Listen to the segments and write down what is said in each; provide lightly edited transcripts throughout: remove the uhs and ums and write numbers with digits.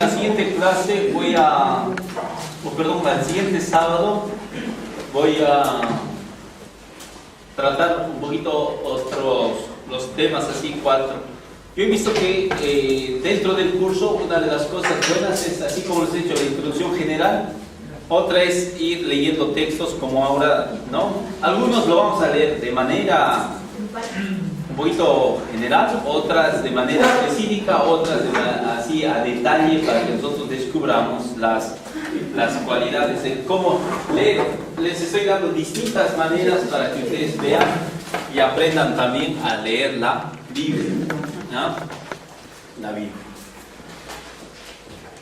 la siguiente clase el siguiente sábado voy a tratar un poquito los temas así, 4. Yo he visto que dentro del curso una de las cosas buenas es, así como les he dicho, la introducción general. Otra es ir leyendo textos como ahora, ¿no? Algunos lo vamos a leer de manera un poquito general, otras de manera específica, otras así a detalle para que nosotros descubramos las cualidades de cómo leer. Les estoy dando distintas maneras para que ustedes vean y aprendan también a leer la Biblia, ¿no? La Biblia.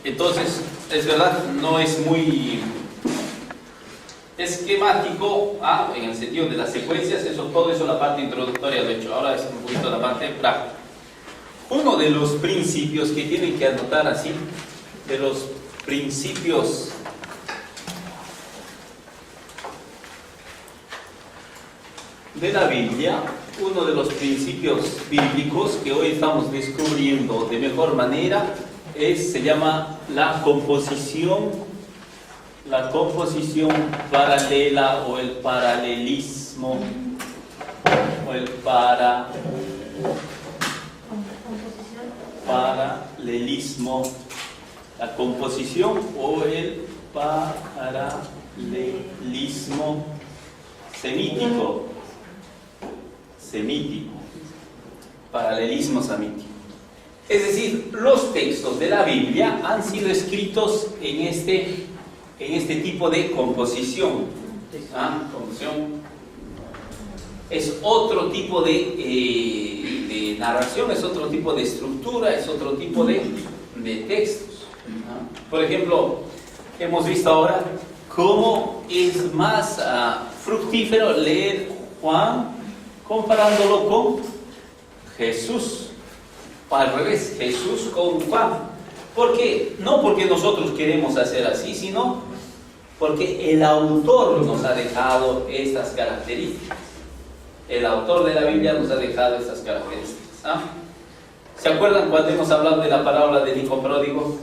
Entonces, es verdad, no es muy esquemático, en el sentido de las secuencias, todo eso la parte introductoria lo he hecho. Ahora es un poquito la parte práctica. Uno de los principios que tienen que anotar así, de los principios de la Biblia, uno de los principios bíblicos que hoy estamos descubriendo de mejor manera se llama la composición paralela o el paralelismo o el paralelismo, la composición o el paralelismo semítico, paralelismo semítico. Es decir, los textos de la Biblia han sido escritos en este tipo de composición. Composición es otro tipo de narración, es otro tipo de estructura, es otro tipo de textos. Por ejemplo, hemos visto ahora cómo es más fructífero leer Juan comparándolo con Jesús. Al revés, Jesús con Juan. ¿Por qué? No porque nosotros queremos hacer así, sino porque el autor nos ha dejado estas características. El autor de la Biblia nos ha dejado estas características. ¿Se acuerdan cuando hemos hablado de la parábola del hijo pródigo?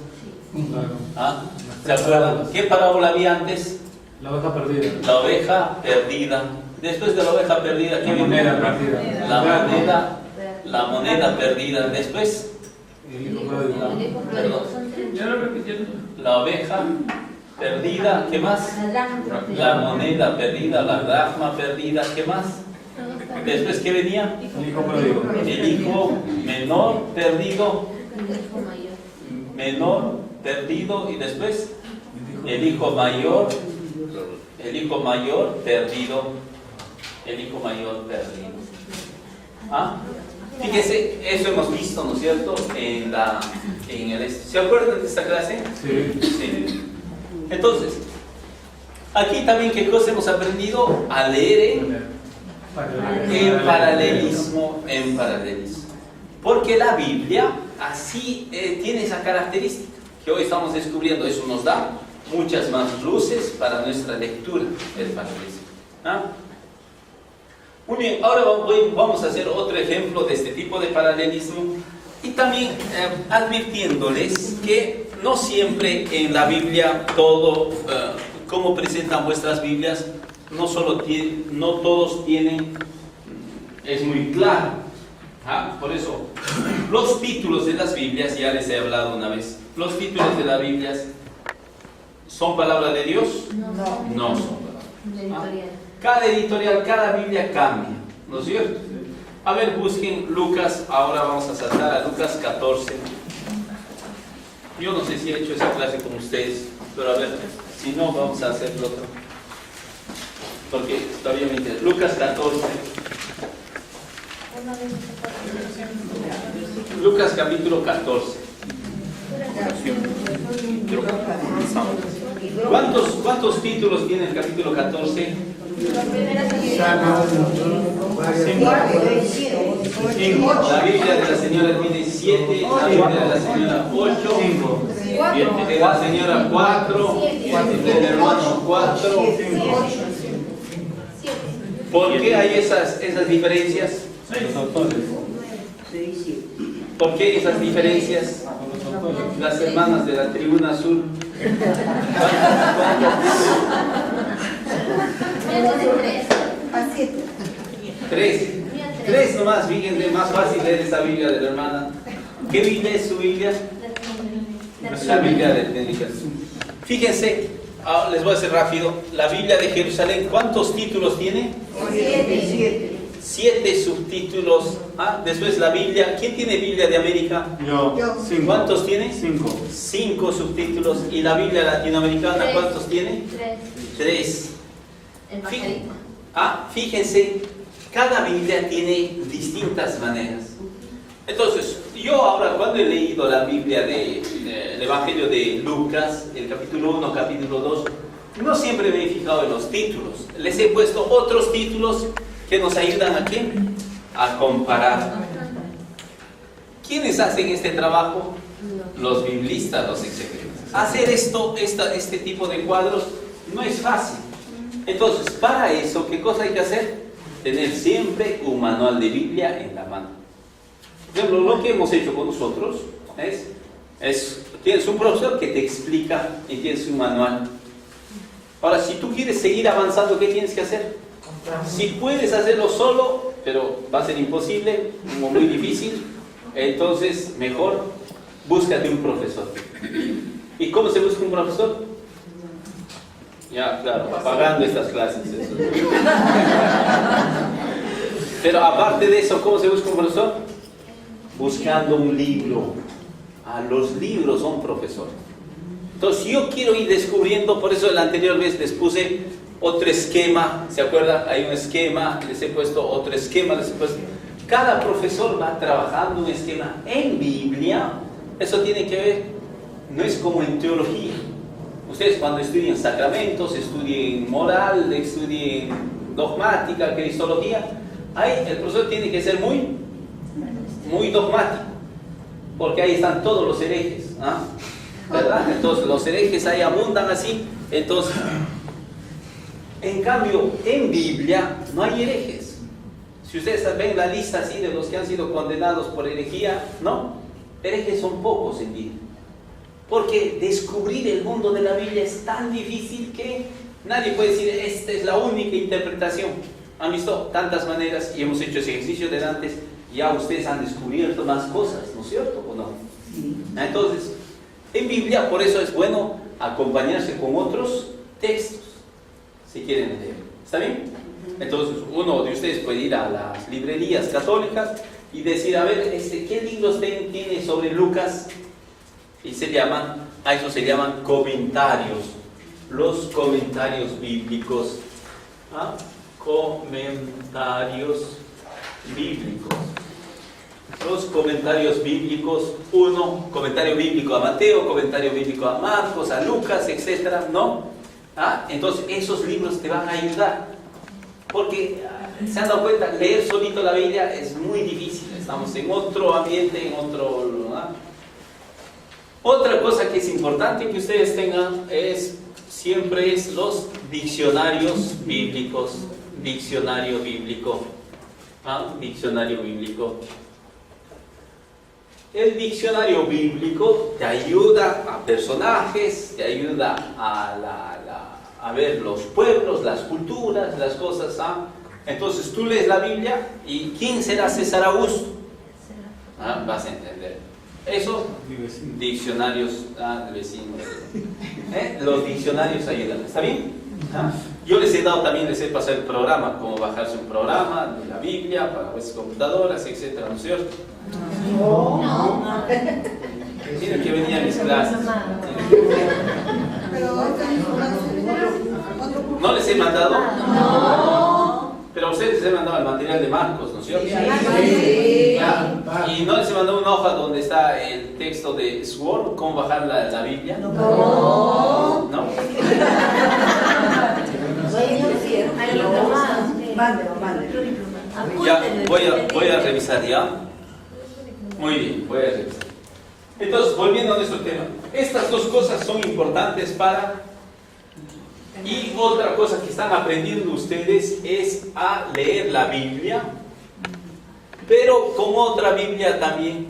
¿Se acuerdan? ¿Qué parábola había antes? La oveja perdida. La oveja perdida. Después de la oveja perdida, ¿qué viene? La moneda perdida. Después, la oveja perdida. ¿Qué más? La moneda perdida, la dracma perdida. ¿Qué más? Después, ¿qué venía? El hijo menor perdido. Y después el hijo mayor perdido. Fíjese, eso hemos visto, ¿no es cierto? ¿Se acuerdan de esta clase? Sí. Entonces, aquí también, ¿qué cosa hemos aprendido? A leer en paralelismo. Porque la Biblia así tiene esa característica que hoy estamos descubriendo. Eso nos da muchas más luces para nuestra lectura del paralelismo. Muy bien, ahora vamos a hacer otro ejemplo de este tipo de paralelismo y también advirtiéndoles que no siempre en la Biblia todo, como presentan vuestras Biblias, no todos tienen, es muy claro. Por eso, los títulos de las Biblias, ya les he hablado una vez, los títulos de las Biblias, ¿son palabra de Dios? No son palabra. Cada editorial, cada Biblia cambia, ¿no es cierto? A ver, busquen Lucas, ahora vamos a saltar a Lucas 14. Yo no sé si he hecho esa clase con ustedes, pero a ver, si no, vamos a hacerlo otro. Porque todavía me interesa. Lucas 14. Lucas capítulo 14. ¿Cuántos títulos tiene el capítulo 14? La Biblia de la señora tiene 7, la Biblia de la señora 8, de la señora 4, del hermano 4. ¿Por qué hay esas diferencias? ¿Por qué esas diferencias? Las hermanas de la tribuna azul. Tres nomás, fíjense, más fácil leer esa Biblia de la hermana. ¿Qué Biblia es su Biblia? La Biblia de Técnicas. Fíjense, les voy a hacer rápido. La Biblia de Jerusalén, ¿cuántos títulos tiene? 7 subtítulos. Después la Biblia. ¿Quién tiene Biblia de América? Yo. ¿Cuántos tiene? 5. 5 subtítulos. ¿Y la Biblia latinoamericana cuántos tiene? 3. Fíjense, cada Biblia tiene distintas maneras. Entonces, yo ahora cuando he leído la Biblia del Evangelio de Lucas, el capítulo 1, capítulo 2, no siempre me he fijado en los títulos. Les he puesto otros títulos que nos ayudan ¿a qué? A comparar. ¿Quiénes hacen este trabajo? Los biblistas, los exegetas. Hacer este tipo de cuadros no es fácil. Entonces, para eso, ¿qué cosa hay que hacer? Tener siempre un manual de Biblia en la mano. Por ejemplo, lo que hemos hecho con nosotros tienes un profesor que te explica y tienes un manual. Ahora, si tú quieres seguir avanzando, ¿qué tienes que hacer? Si puedes hacerlo solo, pero va a ser imposible, o muy difícil, entonces mejor búscate un profesor. ¿Y cómo se busca un profesor? Ya, claro, pagando estas clases. Eso. Pero aparte de eso, ¿cómo se busca un profesor? Buscando un libro. Los libros son profesores. Entonces, yo quiero ir descubriendo, por eso la anterior vez les puse otro esquema, ¿se acuerdan? Hay un esquema, les he puesto otro esquema, les he puesto... Cada profesor va trabajando un esquema en Biblia. Eso tiene que ver, no es como en teología. Ustedes cuando estudian sacramentos, estudien moral, estudien dogmática, cristología, ahí el profesor tiene que ser muy dogmático, porque ahí están todos los herejes, ¿verdad? Entonces los herejes ahí abundan así. Entonces, en cambio, en Biblia no hay herejes. Si ustedes ven la lista así de los que han sido condenados por herejía, no, herejes son pocos en Biblia. Porque descubrir el mundo de la Biblia es tan difícil que nadie puede decir, esta es la única interpretación. Han visto tantas maneras y hemos hecho ese ejercicio de antes, ya ustedes han descubierto más cosas, ¿no es cierto o no? Sí. Entonces, en Biblia, por eso es bueno acompañarse con otros textos, si quieren leer. ¿Está bien? Entonces, uno de ustedes puede ir a las librerías católicas y decir, a ver, ¿qué libros tiene sobre Lucas? Y a eso se llaman comentarios, los comentarios bíblicos. Comentarios bíblicos. Los comentarios bíblicos, comentario bíblico a Mateo, comentario bíblico a Marcos, a Lucas, etcétera, ¿no? Entonces esos libros te van a ayudar, porque se han dado cuenta, leer solito la Biblia es muy difícil, estamos en otro ambiente, Otra cosa que es importante que ustedes tengan siempre es los diccionarios bíblicos. Diccionario bíblico. Diccionario bíblico. El diccionario bíblico te ayuda a personajes, te ayuda a ver los pueblos, las culturas, las cosas. Entonces tú lees la Biblia y ¿quién será César Augusto? Vas a entender. Eso, diccionarios vecinos. Los diccionarios ayudan. ¿Está bien? Yo les he pasado el programa, cómo bajarse un programa de la Biblia para vuestras computadoras, etcétera, ¿no es cierto? No. Tienen que venir a mis clases. ¿No les he mandado? No. Pero a ustedes les he mandado el material de Marcos, ¿no es cierto? Sí. Y no les he mandado una hoja donde está el texto de Sword, cómo bajar la Biblia. No. Ya, voy a revisar ya. Muy bien, voy a revisar. Entonces, volviendo a nuestro tema, estas dos cosas son importantes para... Y otra cosa que están aprendiendo ustedes es a leer la Biblia, pero con otra Biblia también.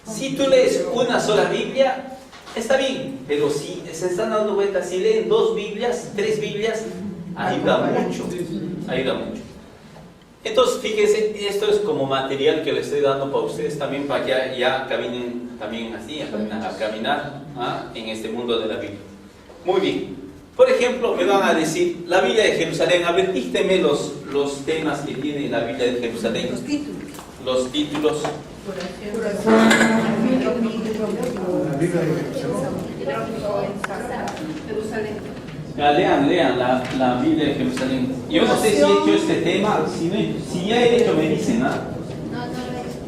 Si tú lees una sola Biblia, está bien, pero si se están dando cuenta, si leen 2 Biblias, 3 Biblias, ayuda mucho, ayuda mucho. Entonces, fíjense, esto es como material que les estoy dando para ustedes también, para que ya caminen también así, a caminar en este mundo de la Biblia. Muy bien. Por ejemplo, me van a decir, la Biblia de Jerusalén, a ver, dígame los temas que tiene la Biblia de Jerusalén. Los títulos. Los títulos. Jerusalén. Lean la Biblia de Jerusalén. Yo no sé si he hecho este tema, si ya he hecho me dicen, ¿ah? No lo he hecho.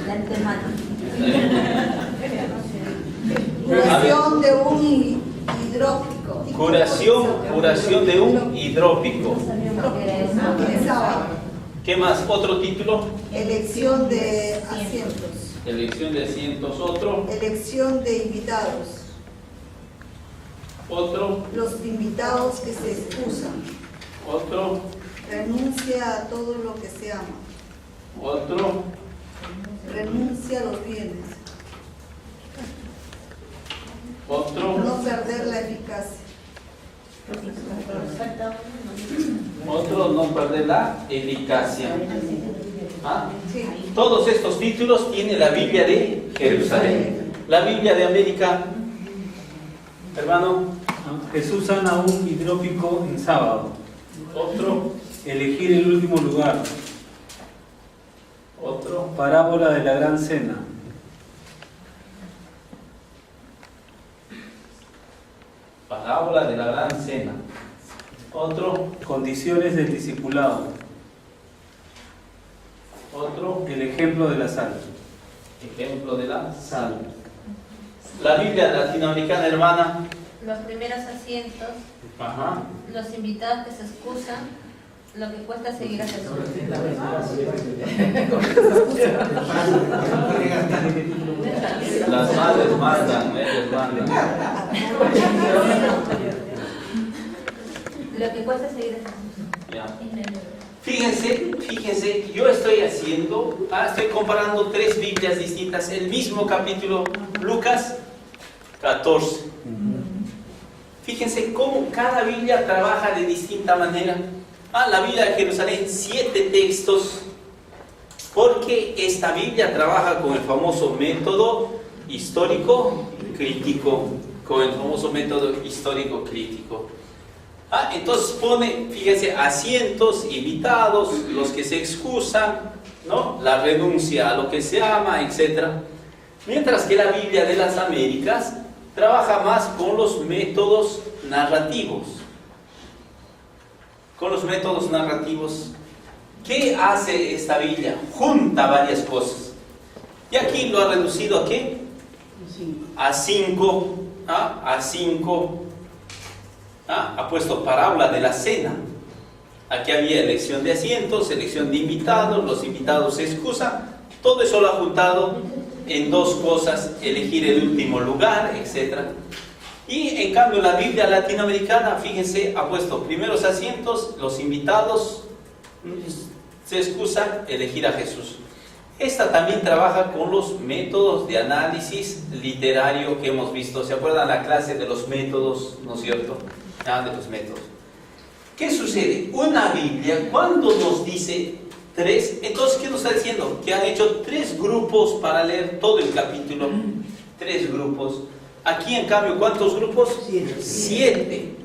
De antemano. Curación de un hidrópico. Curación de un hidrópico. El sábado. ¿Qué más? ¿Otro título? Elección de asientos. Elección de asientos. Otro. Elección de invitados. Otro. Los invitados que se excusan. Otro. Renuncia a todo lo que se ama. Otro. Renuncia a los bienes. Otro. No perder la eficacia. Otro, no perder la eficacia. ¿Ah? Sí. Todos estos títulos tiene la Biblia de Jerusalén. La Biblia de América, hermano. Jesús sana un hidrópico en sábado. Otro. Elegir el último lugar. Otro. Parábola de la gran cena. Parábola de la gran cena. Otro. Condiciones del discipulado. Otro. El ejemplo de la sal. Ejemplo de la sal. La Biblia latinoamericana, hermana. Los primeros asientos, Ajá. los invitados que se excusan, lo que cuesta seguir a Jesús. Las madres mandan, ellos mandan. Lo que cuesta seguir a Jesús. Ya. Fíjense, yo estoy estoy comparando 3 Biblias distintas, el mismo capítulo, Lucas 14. Fíjense cómo cada Biblia trabaja de distinta manera. La Biblia de Jerusalén, 7 textos, porque esta Biblia trabaja con el famoso método histórico-crítico, entonces pone, fíjense, asientos, invitados, los que se excusan, ¿no? La renuncia a lo que se ama, etc. Mientras que la Biblia de las Américas trabaja más con los métodos narrativos. ¿Qué hace esta Biblia? Junta varias cosas. Y aquí lo ha reducido ¿a qué? A 5. A 5. Ha puesto parábola de la cena. Aquí había elección de asientos, elección de invitados, los invitados se excusan. Todo eso lo ha juntado en 2 cosas: elegir el último lugar, etc. Y en cambio la Biblia latinoamericana, fíjense, ha puesto primeros asientos, los invitados se excusan, elegir a Jesús. Esta también trabaja con los métodos de análisis literario que hemos visto. ¿Se acuerdan la clase de los métodos, no es cierto? De los métodos. ¿Qué sucede? Una Biblia, cuando nos dice 3, entonces, ¿qué nos está diciendo? Que han hecho 3 grupos para leer todo el capítulo. 3 grupos. Aquí, en cambio, ¿cuántos grupos? 7.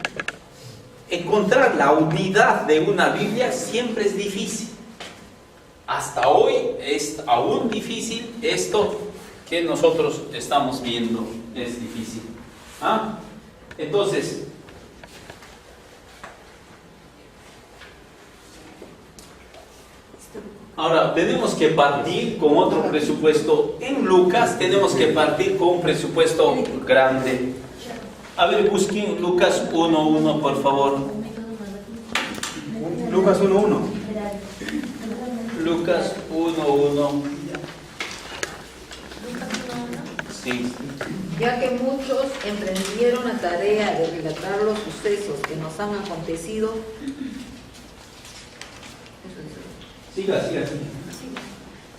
Encontrar la unidad de una Biblia siempre es difícil. Hasta hoy es aún difícil. Esto que nosotros estamos viendo es difícil. Entonces, ahora tenemos que partir con otro presupuesto. En Lucas tenemos que partir con un presupuesto grande. A ver, busquen Lucas 1:1, por favor. Lucas 1:1. Lucas 1:1. Sí. Ya que muchos emprendieron la tarea de relatar los sucesos que nos han acontecido. Siga.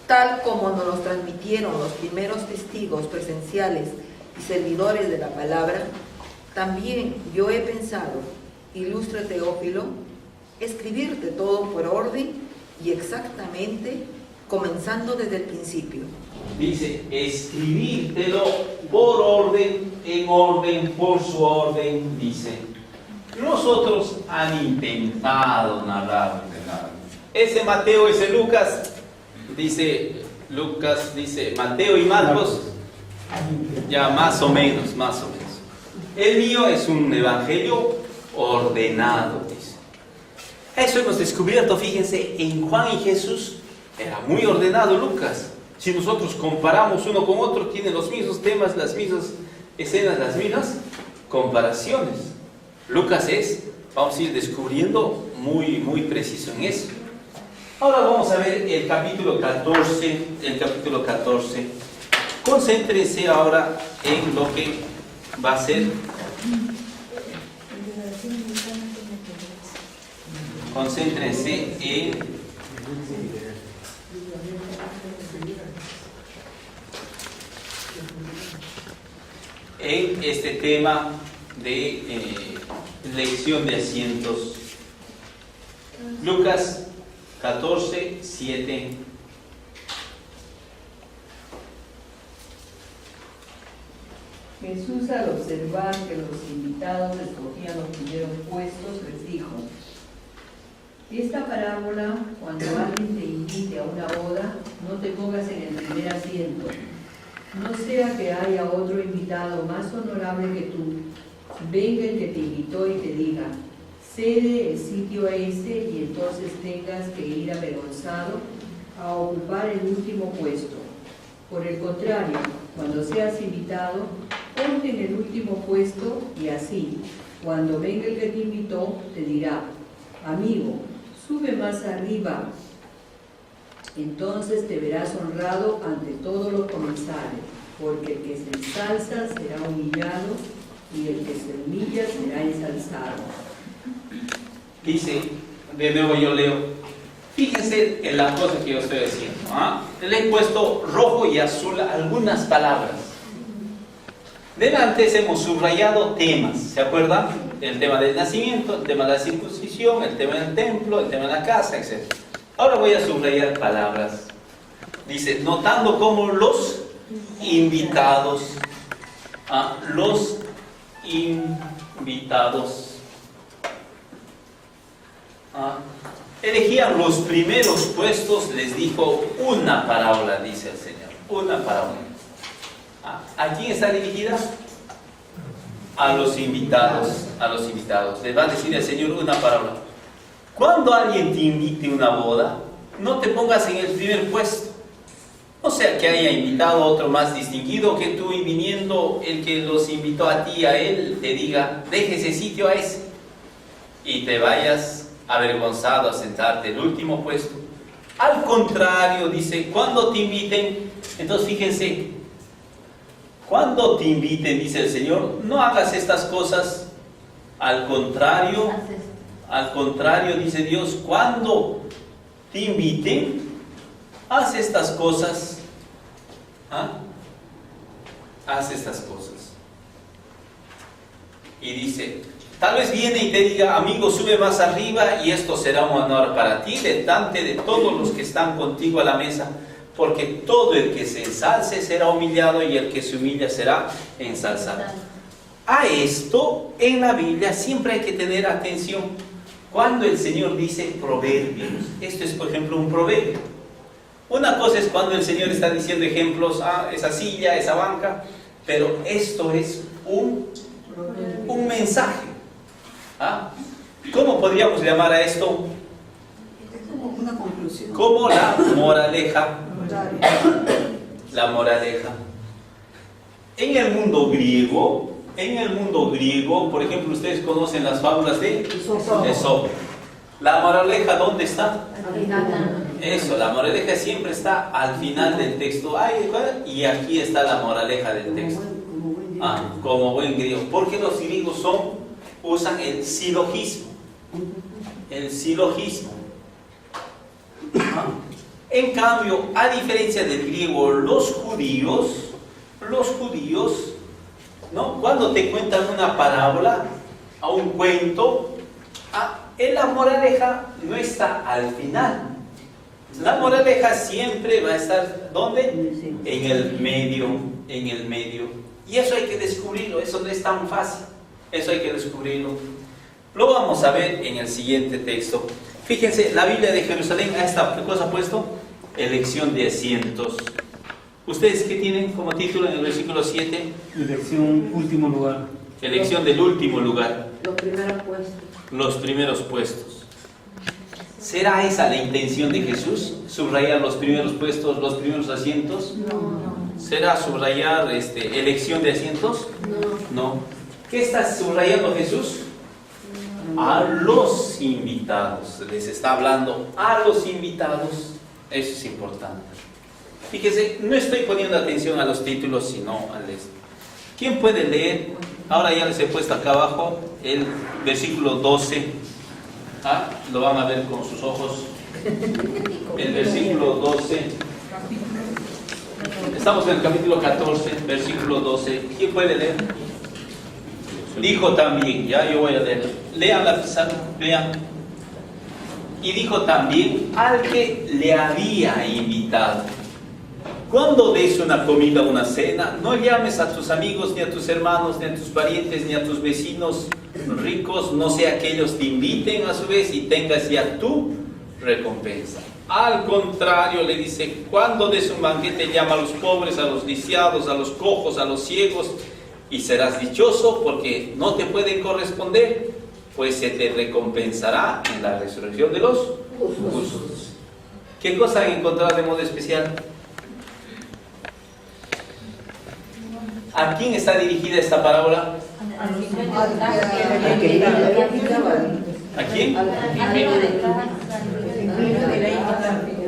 tal como nos los transmitieron los primeros testigos presenciales y servidores de la palabra, también yo he pensado, ilustre Teófilo, escribirte todo por orden y exactamente, comenzando desde el principio. Dice, escribírtelo por orden, en orden, por su orden, dice. Los otros han intentado narrar. Ese Mateo, ese Lucas, dice Mateo y Marcos, ya más o menos. El mío es un evangelio ordenado, dice. Eso hemos descubierto, fíjense, en Juan y Jesús era muy ordenado Lucas. Si nosotros comparamos uno con otro, tiene los mismos temas, las mismas escenas, las mismas comparaciones. Lucas vamos a ir descubriendo muy preciso en eso. Ahora vamos a ver el capítulo 14. Concéntrense ahora en lo que va a ser. Concéntrense en este tema de lección de asientos. Lucas 14, 7. Jesús, al observar que los invitados escogían los primeros puestos, les dijo: esta parábola, cuando alguien te invite a una boda, no te pongas en el primer asiento, no sea que haya otro invitado más honorable que tú, venga el que te invitó y te diga: cede el sitio a ese, y entonces tengas que ir avergonzado a ocupar el último puesto. Por el contrario, cuando seas invitado, ponte en el último puesto, y así, cuando venga el que te invitó, te dirá: amigo, sube más arriba. Entonces te verás honrado ante todos los comensales, porque el que se ensalza será humillado, y el que se humilla será ensalzado. Dice, de nuevo yo leo. Fíjense en la cosa que yo estoy diciendo. Le he puesto rojo y azul algunas palabras. Delante hemos subrayado temas, ¿se acuerdan? El tema del nacimiento, el tema de la circuncisión, el tema del templo, el tema de la casa, etc. Ahora voy a subrayar palabras. Dice, notando cómo los invitados, elegían los primeros puestos, les dijo una parábola, dice el Señor, una parábola. ¿A quién está dirigida? A los invitados, Les va a decir el Señor una parábola. Cuando alguien te invite a una boda, no te pongas en el primer puesto. No sea que haya invitado a otro más distinguido que tú, y viniendo el que los invitó a ti, a él, te diga: deje ese sitio a ese, y te vayas avergonzado a sentarte en el último puesto. Al contrario, dice, cuando te inviten, entonces fíjense, cuando te inviten, dice el Señor, no hagas estas cosas. Al contrario, dice Dios, cuando te inviten, haz estas cosas. Haz estas cosas. Y dice, tal vez viene y te diga: amigo, sube más arriba, y esto será un honor para ti delante de todos los que están contigo a la mesa, porque todo el que se ensalce será humillado, y el que se humilla será ensalzado. A esto en la Biblia siempre hay que tener atención. Cuando el Señor dice proverbios, esto es por ejemplo un proverbio. Una cosa es cuando el Señor está diciendo ejemplos, esa silla, esa banca, pero esto es un mensaje. ¿Cómo podríamos llamar a esto? Es como una conclusión. Como la moraleja. La moraleja. En el mundo griego, por ejemplo, ustedes conocen las fábulas de Esopo. La moraleja, ¿dónde está? Eso, la moraleja siempre está al final del texto. Y aquí está la moraleja del texto. Como buen griego. Porque los griegos usan el silogismo. El silogismo. En cambio, a diferencia del griego, los judíos, ¿no? Cuando te cuentan una parábola, a un cuento, la moraleja no está al final. La moraleja siempre va a estar, ¿dónde? En el medio. Y eso hay que descubrirlo, eso no es tan fácil. Eso hay que descubrirlo. Lo vamos a ver en el siguiente texto. Fíjense, la Biblia de Jerusalén, a esta cosa ha puesto elección de asientos. ¿Ustedes qué tienen como título en el versículo 7? Elección último lugar. Elección del último lugar. Los primeros puestos. Los primeros puestos. ¿Será esa la intención de Jesús? ¿Subrayar los primeros puestos, los primeros asientos? No. ¿Será subrayar elección de asientos? No. ¿Qué está subrayando Jesús? A los invitados. Les está hablando a los invitados. Eso es importante. Fíjese, no estoy poniendo atención a los títulos, sino al esto. ¿Quién puede leer? Ahora ya les he puesto acá abajo el versículo 12. Lo van a ver con sus ojos. El versículo 12. Estamos en el capítulo 14, versículo 12. ¿Quién puede leer? Dijo también, ya yo voy a leer. Lean la pizarra, lean. Y dijo también al que le había invitado: cuando des una comida o una cena, no llames a tus amigos, ni a tus hermanos, ni a tus parientes, ni a tus vecinos ricos, no sea que ellos te inviten a su vez y tengas ya tu recompensa. Al contrario, le dice, cuando des un banquete, llama a los pobres, a los lisiados, a los cojos, a los ciegos, y serás dichoso porque no te pueden corresponder, pues se te recompensará en la resurrección de los justos. ¿Qué cosa han encontrado de modo especial? ¿A quién está dirigida esta parábola? ¿A quién?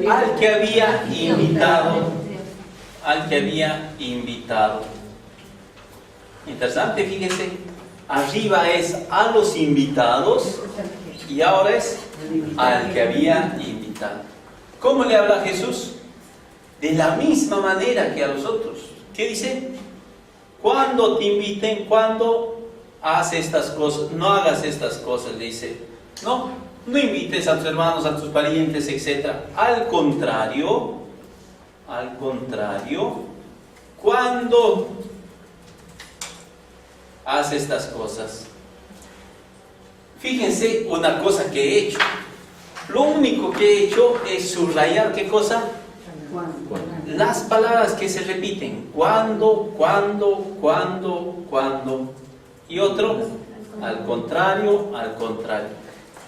Al que había invitado. Al que había invitado. Interesante, fíjense. Arriba es a los invitados y ahora es al que había invitado. ¿Cómo le habla Jesús? De la misma manera que a los otros. ¿Qué dice? Cuando te inviten, cuando haz estas cosas, no hagas estas cosas, le dice. No invites a tus hermanos, a tus parientes, etc. Al contrario, cuando haz estas cosas. Fíjense una cosa que he hecho. Lo único que he hecho es subrayar, ¿qué cosa? Las palabras que se repiten. Cuando. Y otro, al contrario.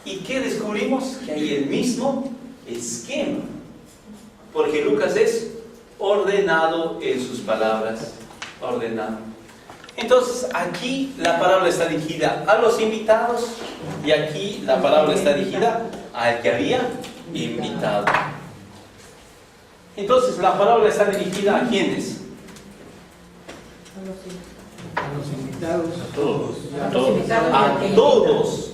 ¿Y qué descubrimos? Que hay el mismo esquema. Porque Lucas es ordenado en sus palabras. Ordenado. Entonces, aquí la parábola está dirigida a los invitados y aquí la parábola está dirigida al que había invitado. Entonces, la parábola está dirigida ¿a quiénes? A los invitados. A todos.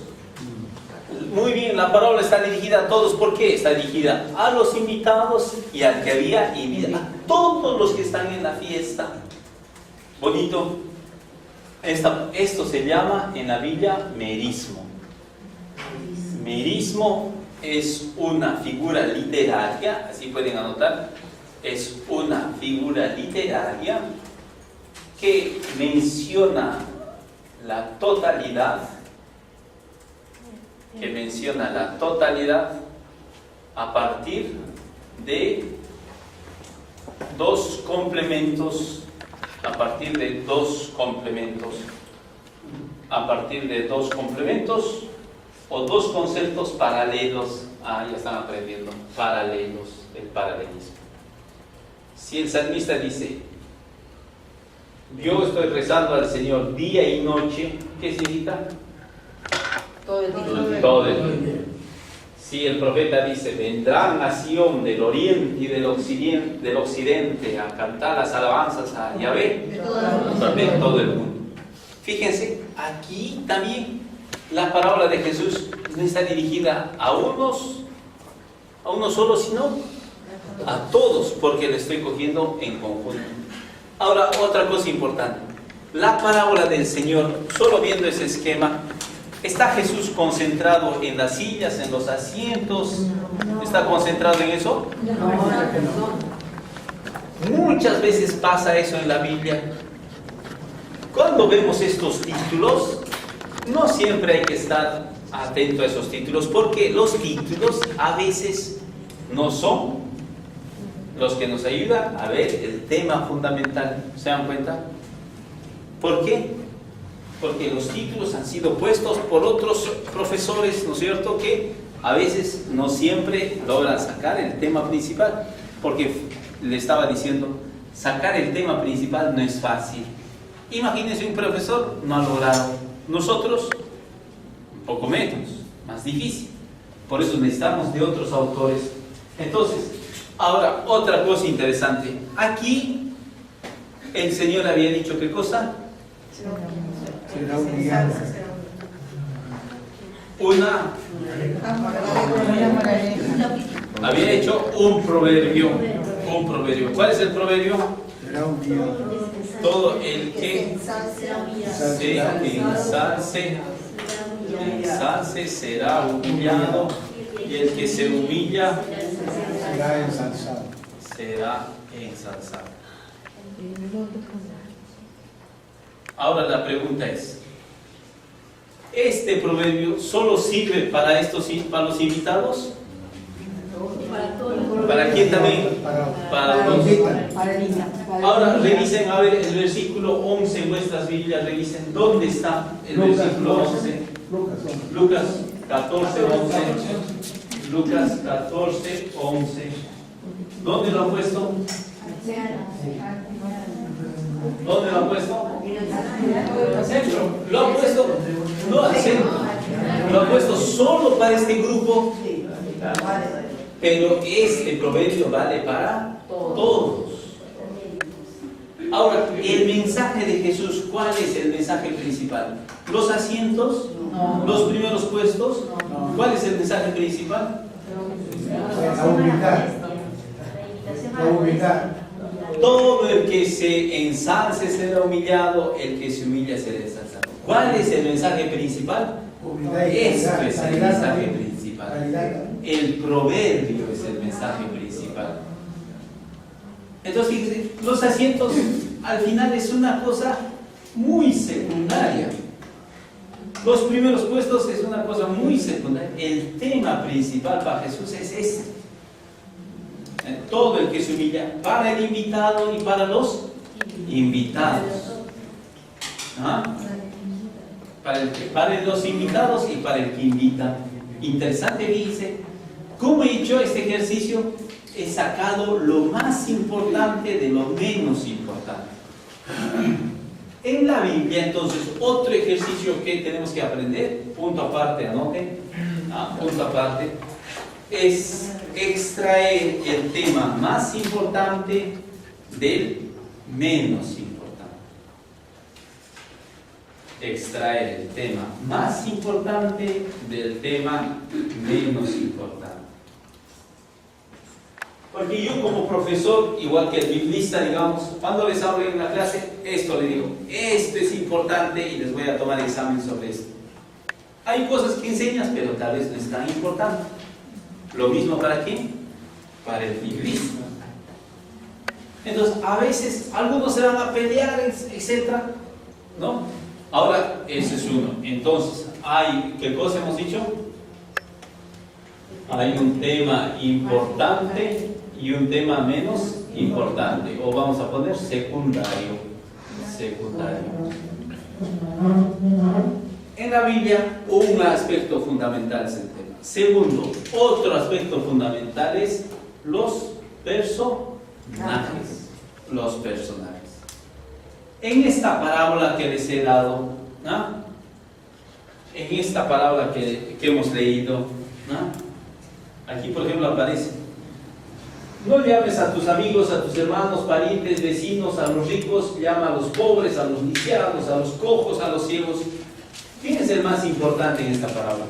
Muy bien, la parábola está dirigida a todos. ¿Por qué? Está dirigida a los invitados y al que había invitado. A todos los que están en la fiesta. Bonito. Esto se llama en la Biblia merismo. Merismo es una figura literaria, así pueden anotar, es una figura literaria que menciona la totalidad, a partir de dos complementos. A partir de dos complementos o dos conceptos paralelos. Ya están aprendiendo. Paralelos, el paralelismo. Si el salmista dice, yo estoy rezando al Señor día y noche, ¿qué significa? Todo el día. Todo el día. Si el profeta dice, vendrán a Sión del oriente y del occidente a cantar las alabanzas a Yahvé, de todo el mundo. Fíjense, aquí también la parábola de Jesús no está dirigida a unos solos, sino A todos, porque le estoy cogiendo en conjunto. Ahora, otra cosa importante. La parábola del Señor, solo viendo ese esquema, ¿está Jesús concentrado en las sillas, en los asientos? ¿Está concentrado en eso? Muchas veces pasa eso en la Biblia. Cuando vemos estos títulos, no siempre hay que estar atento a esos títulos, porque los títulos a veces no son los que nos ayudan a ver el tema fundamental. ¿Se dan cuenta? ¿Por qué? Porque los títulos han sido puestos por otros profesores, ¿no es cierto?, que a veces no siempre logran sacar el tema principal, porque le estaba diciendo, sacar el tema principal no es fácil. Imagínense, un profesor no ha logrado. Nosotros, un poco menos, más difícil. Por eso necesitamos de otros autores. Entonces, ahora, otra cosa interesante. Aquí, el Señor había dicho, ¿qué cosa? Será humillado. Había hecho un proverbio. Un proverbio. ¿Cuál es el proverbio? Será humillado. Todo el que se ensalce será humillado, y el que se humilla Será ensalzado. será ensalzado. Ahora la pregunta es, ¿este proverbio solo sirve para los invitados? ¿Para quién también? Para los. Ahora revisen, a ver, el versículo 11 en vuestras Biblias, revisen dónde está el versículo 11. Lucas 14, 11. Lucas 14, 11. ¿Dónde lo han puesto? ¿Dónde lo han puesto? Al centro. Lo han puesto, no al centro. Lo han puesto solo para este grupo. Pero este proverbio vale para todos. Ahora, el mensaje de Jesús, ¿cuál es el mensaje principal? ¿Los asientos? ¿Los primeros puestos? ¿Cuál es el mensaje principal? La humildad. La humildad. Todo el que se ensalce será humillado, el que se humilla será ensalzado. ¿Cuál es el mensaje principal? Humildad y Esto caridad. es el Caridad mensaje también. principal. Caridad. El proverbio es el mensaje principal. Entonces, fíjense, los asientos al final es una cosa muy secundaria. Los primeros puestos es una cosa muy secundaria. El tema principal para Jesús es este. Todo el que se humilla, para el invitado y para los invitados. ¿Ah? Para los invitados y para el que invita. Interesante, dice, ¿cómo he hecho este ejercicio? He sacado lo más importante de lo menos importante. En la Biblia, entonces, otro ejercicio que tenemos que aprender, punto aparte, anoten, punto aparte, es extraer el tema más importante del menos importante. Extraer el tema más importante del tema menos importante. Porque yo como profesor, igual que el biblista, digamos, cuando les hablo en la clase, esto le digo, esto es importante y les voy a tomar examen sobre esto. Hay cosas que enseñas, pero tal vez no es tan importante. Lo mismo para quién? Para el biblista. Entonces, a veces, algunos se van a pelear, etc. ¿No? Ahora, ese es uno. Entonces, ¿qué cosa hemos dicho? Hay un tema importante y un tema menos importante, o vamos a poner secundario. En la Biblia, un aspecto fundamental es el tema. Segundo, otro aspecto fundamental es los personajes. En esta parábola que les he dado, en esta parábola que hemos leído, aquí por ejemplo aparece: no llames a tus amigos, a tus hermanos, parientes, vecinos, a los ricos, llama a los pobres, a los lisiados, a los cojos, a los ciegos. ¿Quién es el más importante en esta parábola?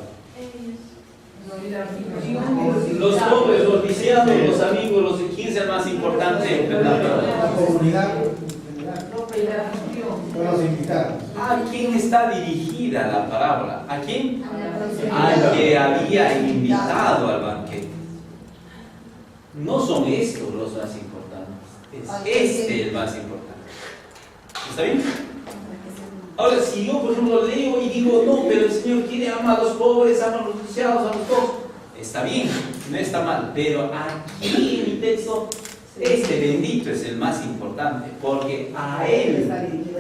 Los pobres, los lisiados, los amigos, ¿quién es el más importante? La comunidad general, son los invitados. ¿A quién está dirigida la parábola? ¿A quién? Al que había invitado al banquete. No son estos los más importantes, es este el más importante. ¿Está bien? Ahora, si yo por ejemplo leo y digo, no, pero el Señor quiere amar a los pobres, amar a los lisiados, a los pobres, está bien, no está mal, pero aquí en mi texto, este bendito es el más importante, porque a él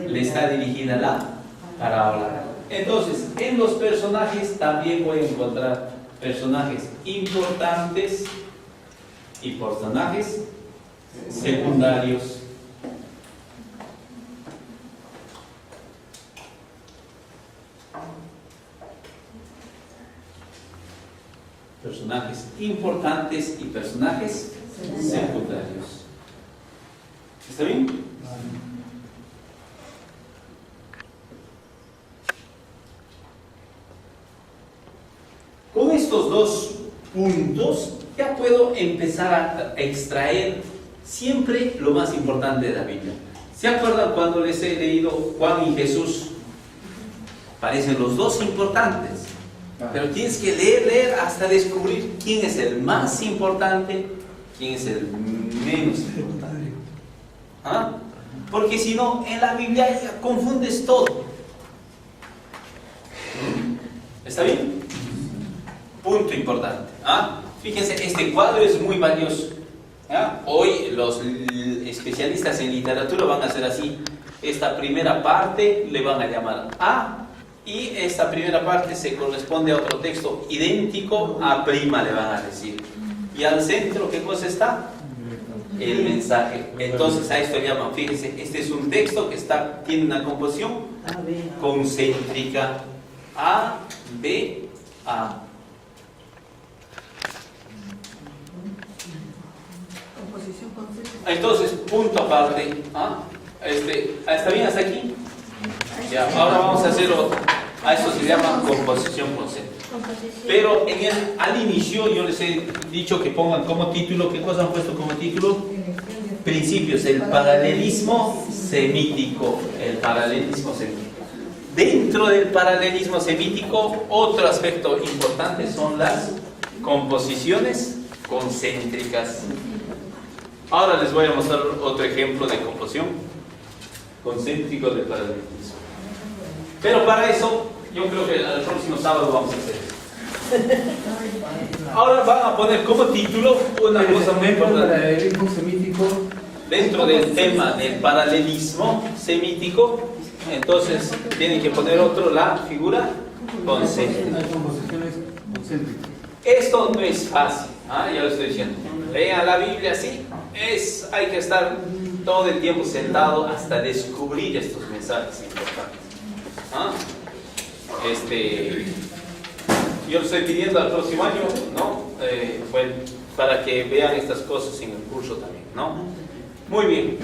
le está dirigida la parábola. Entonces, en los personajes también voy a encontrar personajes importantes y personajes secundarios. Personajes importantes y personajes secundarios. ¿Está bien? Con estos dos puntos ya puedo empezar a extraer siempre lo más importante de la Biblia. ¿Se acuerdan cuando les he leído Juan y Jesús? Parecen los dos importantes. Pero tienes que leer hasta descubrir quién es el más importante, quién es el menos importante. ¿Ah? Porque si no, en la Biblia ya confundes todo. ¿Está bien? Punto importante. ¿Ah? Fíjense, este cuadro es muy valioso. ¿Ah? Hoy los especialistas en literatura van a hacer así. Esta primera parte le van a llamar A. Y esta primera parte se corresponde a otro texto idéntico, A' le van a decir. Y al centro, ¿qué cosa está? El mensaje. Entonces a esto le llaman, fíjense, este es un texto que tiene una composición concéntrica. A, B, A. Entonces, punto aparte. ¿Ah? ¿Está bien hasta aquí? Ya, ahora vamos a hacer otro. A eso se llama composición concéntrica. Pero al inicio yo les he dicho que pongan como título, ¿qué cosa han puesto como título? Principios, el paralelismo semítico. El paralelismo semítico. Dentro del paralelismo semítico, otro aspecto importante son las composiciones concéntricas. Ahora les voy a mostrar otro ejemplo de composición concéntrico del paralelismo. Pero para eso, yo creo que el próximo sábado vamos a hacer eso. Ahora van a poner como título una cosa muy importante. Dentro del tema del paralelismo semítico, entonces tienen que poner la figura concéntrica. Esto no es fácil, ya lo estoy diciendo. Lean la Biblia así, hay que estar todo el tiempo sentado hasta descubrir estos mensajes importantes. Yo lo estoy pidiendo al próximo año, ¿no? Bueno, para que vean estas cosas en el curso también, ¿no? Muy bien.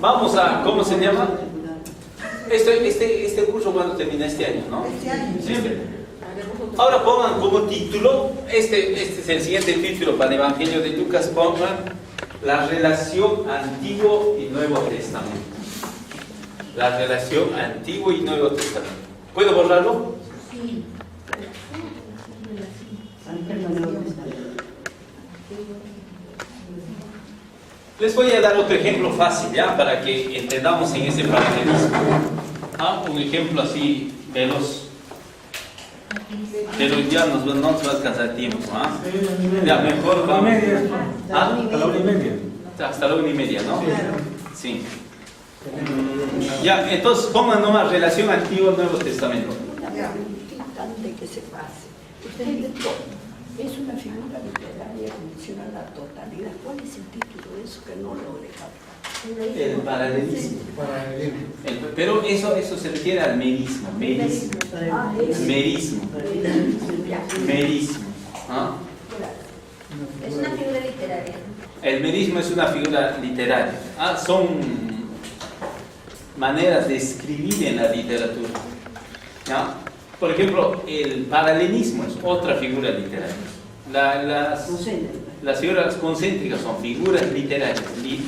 Vamos a, ¿cómo se llama? Este curso cuando termina este año, ¿no? Este año. Sí. Ahora pongan como título, este es el siguiente título para el Evangelio de Lucas, pongan la relación Antiguo y Nuevo Testamento. La relación Antiguo y Nuevo Testamento. ¿Puedo borrarlo? Sí. Les voy a dar otro ejemplo fácil, ¿ya? Para que entendamos en ese paralelismo. Un ejemplo así veloz. Pero ya no nos va a alcanzar tiempo. Ya, mejor vamos. Hasta la 1:30. Hasta la 1:30, ¿no? Sí. Ya, entonces pongan nomás relación Antiguo-Nuevo Testamento. Que se pase. Es una figura literaria que menciona la totalidad. ¿Cuál es el título de eso que no lo deja? El paralelismo. Pero eso se refiere al merismo. Merismo. Es una figura literaria. El merismo es una figura literaria. Son maneras de escribir en la literatura. ¿Ya? Por ejemplo, el paralelismo es otra figura literaria. Las figuras concéntricas son figuras literarias.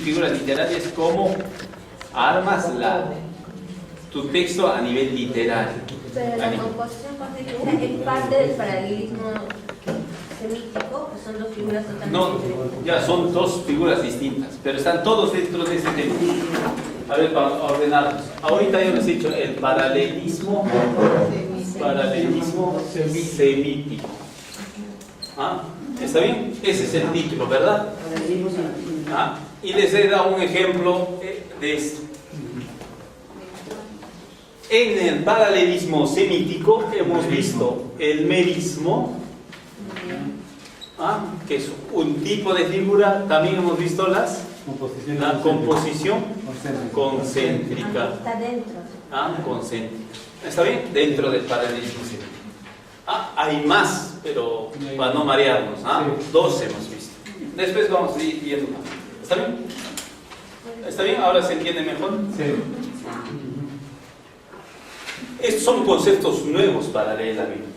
Figuras literarias como armas tu texto a nivel literario. Pero la composición concéntrica es parte del paralelismo semítico, que son dos figuras totalmente No, diferentes. ya son dos figuras distintas, pero están todos dentro de este tema. A ver, para ordenarlos. Ahorita ya les he dicho el paralelismo semítico. ¿Ah? ¿Está bien? Ese es el título, ¿verdad? ¿Ah? Y les he dado un ejemplo de esto. En el paralelismo semítico hemos visto el merismo, que es un tipo de figura. También hemos visto la composición concéntrica. Está dentro. Concéntrica. ¿Está bien? Dentro del paralelismo semítico. Hay más, pero para no marearnos. Dos hemos visto. Después vamos a ir viendo más. ¿Está bien? ¿Está bien? ¿Ahora se entiende mejor? Sí. Estos son conceptos nuevos para leer la Biblia.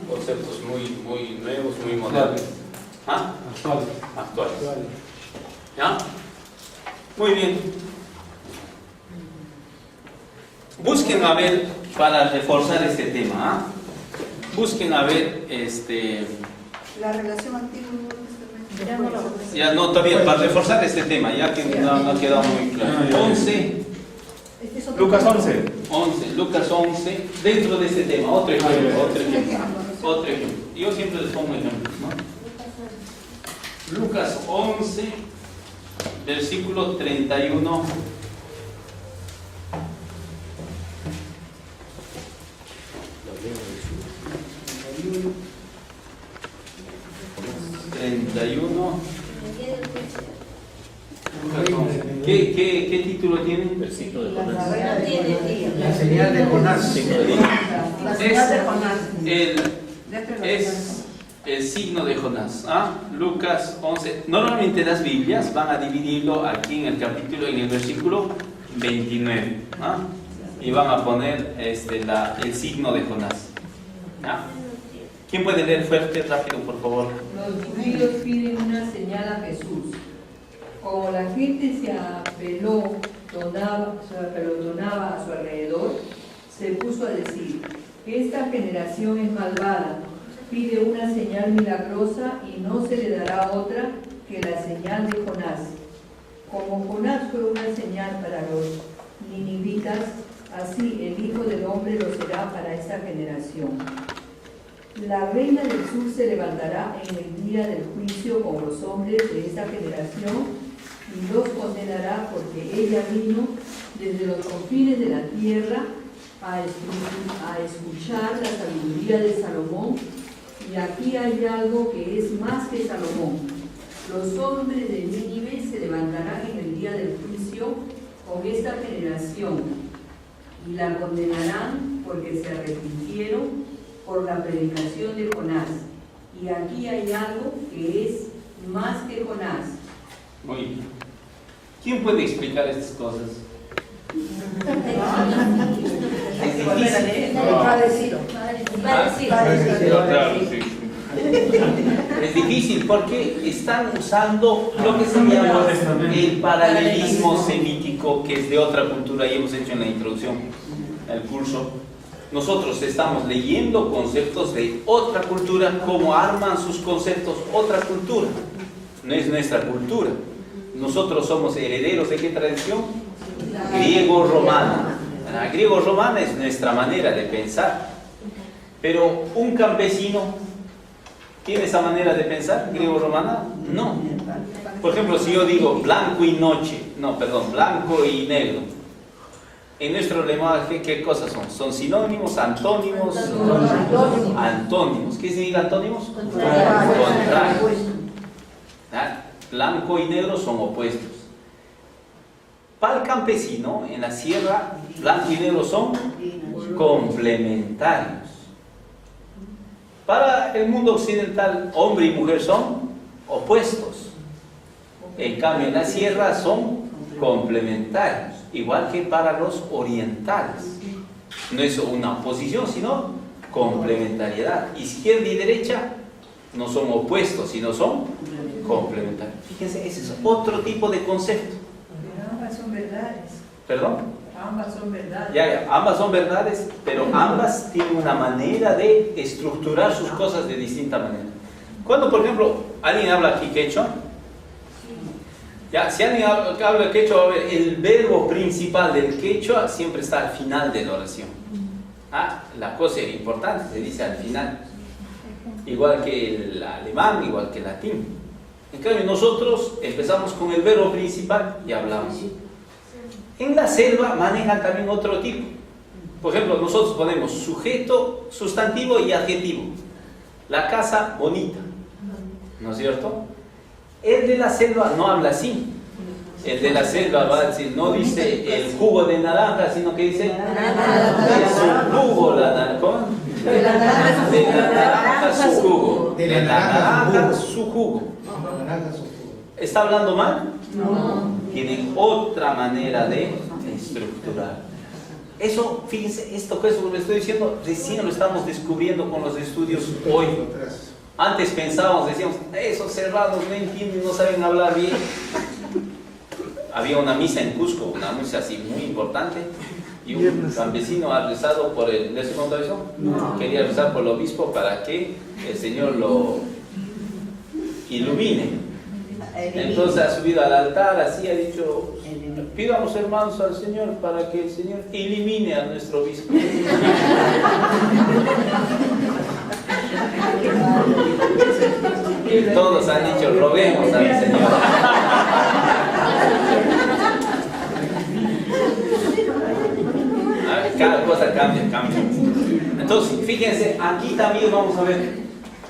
Conceptos muy nuevos, muy modernos. Actuales. ¿Ya? Muy bien. Busquen a ver, para reforzar este tema, busquen a ver La relación antigua y Nuevo Testamento. ya no, todavía, para reforzar este tema, ya que no ha quedado muy claro. 11. Lucas 11. 11, Lucas 11, dentro de este tema, otro ejemplo. Yo siempre les pongo ejemplos, ¿no? Lucas 11, versículo 31. 31. ¿Qué título tiene? Versículo de Jonás. La señal de Jonás. Es el signo de Jonás. Lucas 11. Normalmente las Biblias van a dividirlo aquí en el versículo 29. Y van a poner el signo de Jonás. ¿Quién puede leer fuerte, rápido, por favor? Los judíos piden una señal a Jesús. Como la gente se apelonaba a su alrededor, se puso a decir: esta generación es malvada, pide una señal milagrosa y no se le dará otra que la señal de Jonás. Como Jonás fue una señal para los ninivitas, así el Hijo del Hombre lo será para esta generación. La reina del sur se levantará en el día del juicio con los hombres de esta generación y los condenará, porque ella vino desde los confines de la tierra a escuchar la sabiduría de Salomón, y aquí hay algo que es más que Salomón. Los hombres de Nínive se levantarán en el día del juicio con esta generación y la condenarán porque se arrepintieron por la predicación de Jonás. Y aquí hay algo que es más que Jonás. Muy bien. ¿Quién puede explicar estas cosas? Es difícil porque están usando lo que se llama el paralelismo semítico, que es de otra cultura, y hemos hecho en la introducción al curso. Nosotros estamos leyendo conceptos de otra cultura, cómo arman sus conceptos otra cultura. No es nuestra cultura. Nosotros somos herederos de ¿qué tradición? Griego-romana. La griego-romana es nuestra manera de pensar. Pero un campesino ¿tiene esa manera de pensar griego-romana? No. Por ejemplo, si yo digo blanco y blanco y negro. En nuestro lenguaje, ¿qué cosas son? ¿Son sinónimos, antónimos? Antónimos. ¿Qué significa antónimos? Contrarios. Blanco y negro son opuestos. Para el campesino, en la sierra, blanco y negro son complementarios. Para el mundo occidental, hombre y mujer son opuestos. En cambio, en la sierra son complementarios, igual que para los orientales. No es una oposición, sino complementariedad. Izquierda y derecha no son opuestos, sino son complementarios. Fíjense, ese es otro tipo de concepto. Pero ambas son verdades. ¿Perdón? Ambas son verdades. Ya, ambas son verdades, pero ambas tienen una manera de estructurar sus cosas de distinta manera. Cuando, por ejemplo, alguien habla aquí quechua, ya, si alguien habla quechua, va a ver, el verbo principal del quechua siempre está al final de la oración. La cosa era importante, se dice al final. Igual que el alemán, igual que el latín. En cambio, nosotros empezamos con el verbo principal y hablamos. En la selva manejan también otro tipo. Por ejemplo, nosotros ponemos sujeto, sustantivo y adjetivo. La casa bonita, ¿no es cierto? El de la selva no habla así. El de la selva va a decir, no dice el jugo de naranja, sino que dice su jugo, la naranja. De la naranja su jugo. De la naranja su jugo. ¿Está hablando mal? No. Tienen otra manera de estructurar. Eso, fíjense, esto que lo estoy diciendo, recién lo estamos descubriendo con los estudios hoy. Antes pensábamos, decíamos, esos serranos no entienden, no saben hablar bien. Había una misa en Cusco, una misa así muy importante, y un campesino ha rezado por el... ¿Les he contado eso? No. Quería rezar por el obispo para que el Señor lo ilumine. Entonces ha subido al altar, así ha dicho, pidamos hermanos al Señor para que el Señor elimine a nuestro obispo. Y todos han dicho, roguemos al Señor. Cada cosa cambia. Entonces, fíjense, aquí también vamos a ver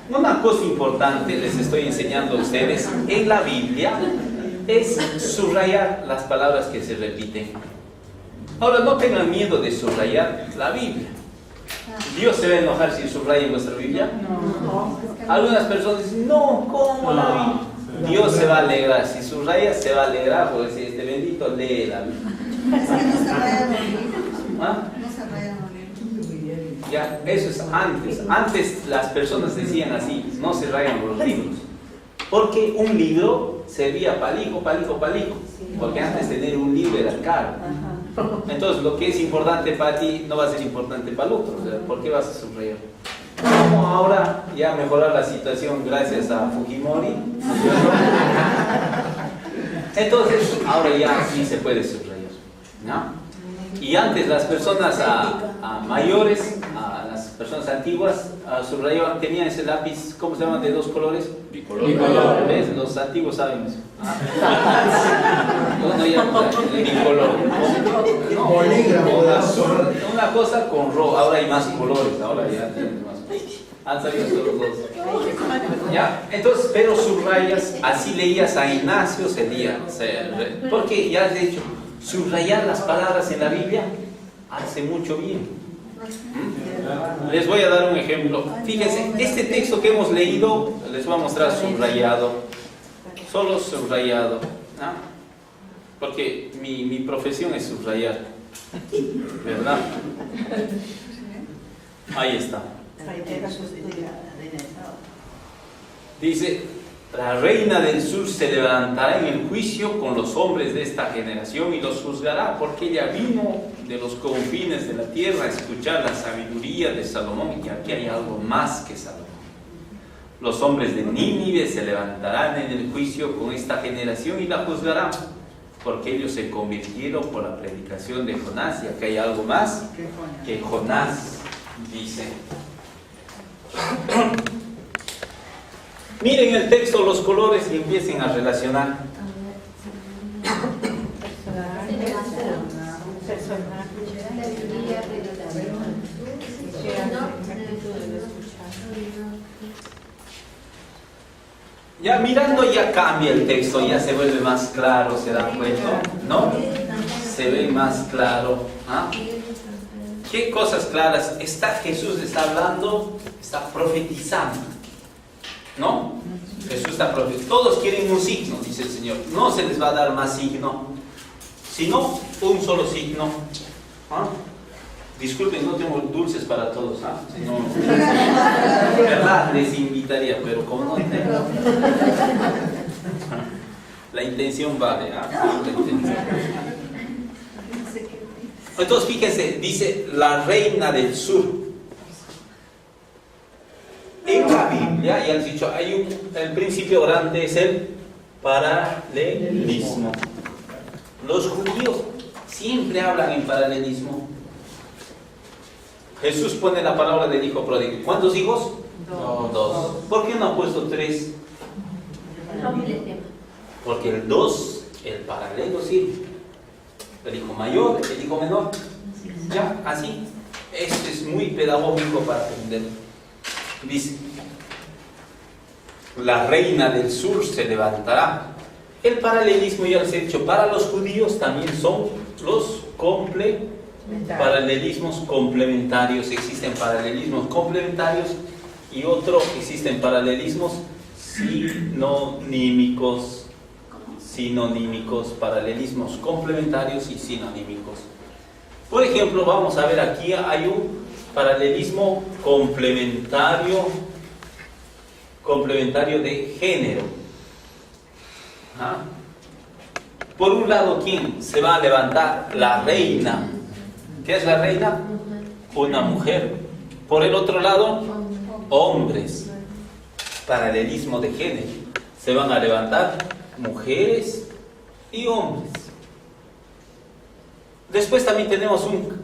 una cosa importante, les estoy enseñando a ustedes, en la Biblia, es subrayar las palabras que se repiten. Ahora, no tengan miedo de subrayar la Biblia. ¿Dios se va a enojar si subrayan vuestra Biblia? No. Algunas personas dicen, no, ¿cómo la Biblia? Dios se va a alegrar, si subrayas se va a alegrar, porque si este bendito lee la Biblia. Es que no se rayan los libros. ¿Ah? No se rayan los libros. Ya, eso es antes. Antes las personas decían así, no se rayan los libros. Porque un libro servía palico. Porque antes tener un libro era caro. Entonces lo que es importante para ti no va a ser importante para el otro. O sea, ¿por qué vas a subrayar? Como ahora ya mejorar la situación gracias a Fujimori. Entonces ahora ya sí se puede subrayar, ¿no? Y antes las personas mayores, a las personas antiguas, subrayaban, tenían ese lápiz, ¿cómo se llama? De dos colores. Bicolor. ¿Ves? Los antiguos saben eso. No, ya bicolor. Una cosa con rojo, ahora hay más colores, ahora ya tienen más. Han salido solo dos. ¿Ya? Entonces, pero subrayas, así leías a Ignacio Cedía. Porque ya has dicho, subrayar las palabras en la Biblia hace mucho bien. Les voy a dar un ejemplo. Fíjense, este texto que hemos leído, les voy a mostrar subrayado. Solo subrayado. ¿No? Porque mi profesión es subrayar. ¿Verdad? Ahí está. Dice, la reina del sur se levantará en el juicio con los hombres de esta generación y los juzgará, porque ella vino de los confines de la tierra a escuchar la sabiduría de Salomón, y aquí hay algo más que Salomón. Los hombres de Nínive se levantarán en el juicio con esta generación y la juzgarán, porque ellos se convirtieron por la predicación de Jonás, y aquí hay algo más que Jonás dice. Miren el texto, los colores, y empiecen a relacionar. Ya mirando ya cambia el texto, ya se vuelve más claro, ¿se dan cuenta? ¿No? Se ve más claro. ¿Ah? ¿Qué cosas claras? Jesús está hablando, está profetizando. ¿No? Jesús está profetizando. Todos quieren un signo, dice el Señor. No se les va a dar más signo, sino un solo signo. ¿Ah? Disculpen, no tengo dulces para todos, ¿ah? Si no, verdad, les invitaría, pero como no tengo, la intención vale, ¿ah? La intención. Entonces, fíjense, dice la reina del sur. En la Biblia, ya les he dicho, el principio grande es el paralelismo. Los judíos siempre hablan en paralelismo. Jesús pone la palabra del hijo pródigo. ¿Cuántos hijos? Dos. ¿Por qué no ha puesto 3? Porque el 2, el paralelo, sí. El hijo mayor, el hijo menor. Ya, así. Esto es muy pedagógico para aprender. Dice, la reina del sur se levantará. El paralelismo, ya les he dicho, para los judíos también son los paralelismos complementarios. Existen paralelismos complementarios y existen paralelismos sinonímicos, paralelismos complementarios y sinonímicos. Por ejemplo, vamos a ver aquí, hay un paralelismo complementario de género. Por un lado, ¿quién se va a levantar? La reina. ¿Qué es la reina? Una mujer. Por el otro lado, hombres. Paralelismo de género. Se van a levantar mujeres y hombres. Después también tenemos un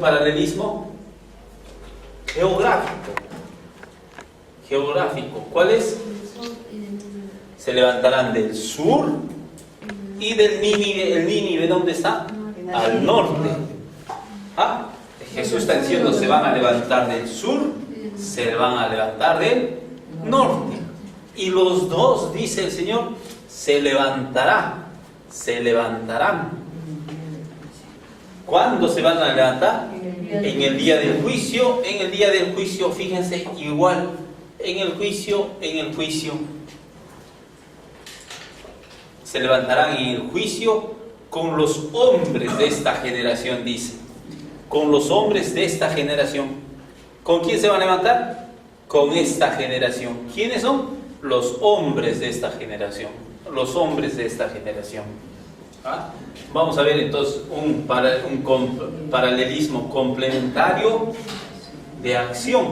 paralelismo geográfico. ¿Cuál es? Se levantarán del sur y del Nínive. ¿El Nínive dónde está? Al norte. Jesús está diciendo, se van a levantar del sur, se van a levantar del norte. Y los dos, dice el Señor, se levantarán. ¿Cuándo se van a levantar? En el día del juicio. En el día del juicio, fíjense, igual. En el juicio. Se levantarán en el juicio con los hombres de esta generación, dice. Con los hombres de esta generación. ¿Con quién se van a levantar? Con esta generación. ¿Quiénes son? Los hombres de esta generación. Los hombres de esta generación. Vamos a ver entonces un paralelismo complementario de acción.